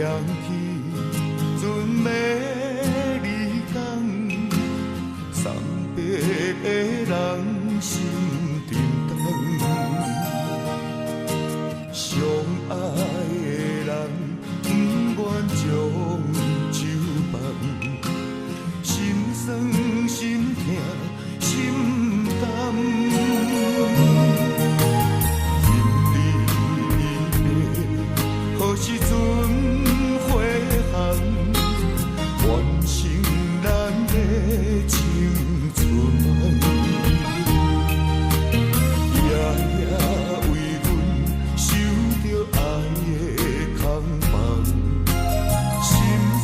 想起阵要离港，送别的人心沉重。相爱的人不愿将手放，心酸心痛心甘。任你爬，何时阵回航？完成咱的青春梦。夜夜为阮受着爱的空房，心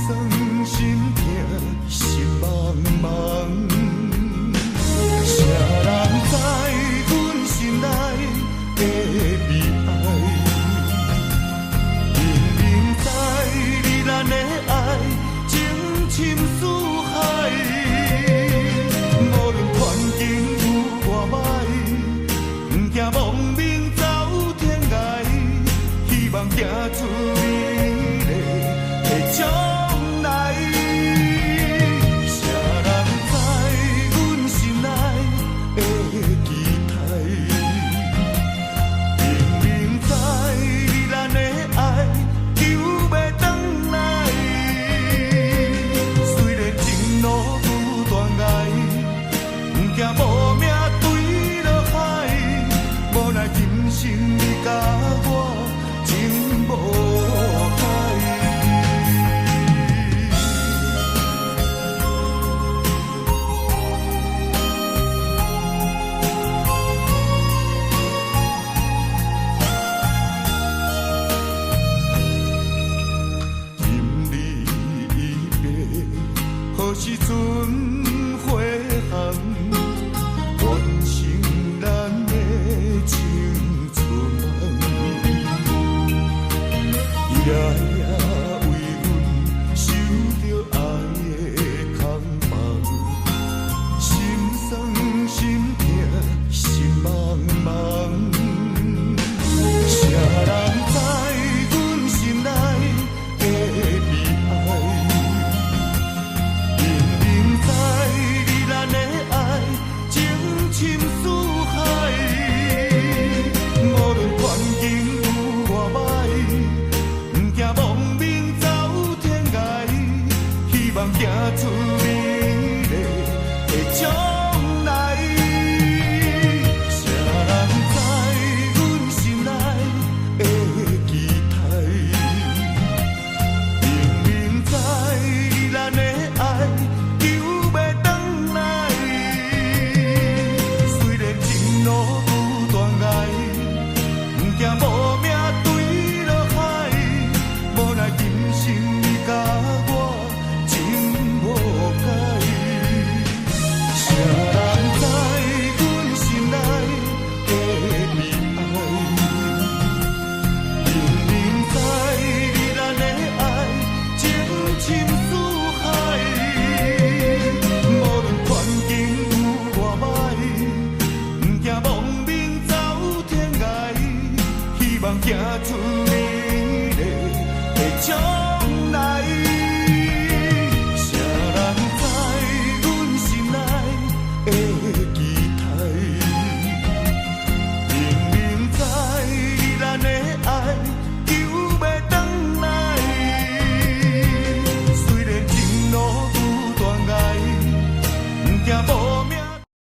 酸心痛心茫茫。谁人知阮心内的悲哀？明明知你咱的爱情深似海，无论环境有偌歹，不惊亡命走天涯，希望行出美丽的将来。谁人知阮心内的期待？明明知你咱的爱就要回来，虽然情路愈断崖，不惊无命对落海，无奈今生你甲我情无改。任你爬，何时阵回航？完成咱的青春梦。夜夜为阮受着爱的空房，心酸心痛心茫茫。谁人知阮心内的悲哀？明明知你咱的爱情深似海，无论环境有偌歹，不惊亡命走天涯，希望行出美丽的将来。谁人知阮心内的期待？明明知你咱的爱就要回来，虽然情路愈断崖，不惊无命对落海，无奈今生你甲我情无改。谁人知阮心内的悲哀？明明知你咱的爱情深似海，无论环境有偌歹，不惊亡命走天涯，希望行出美丽的将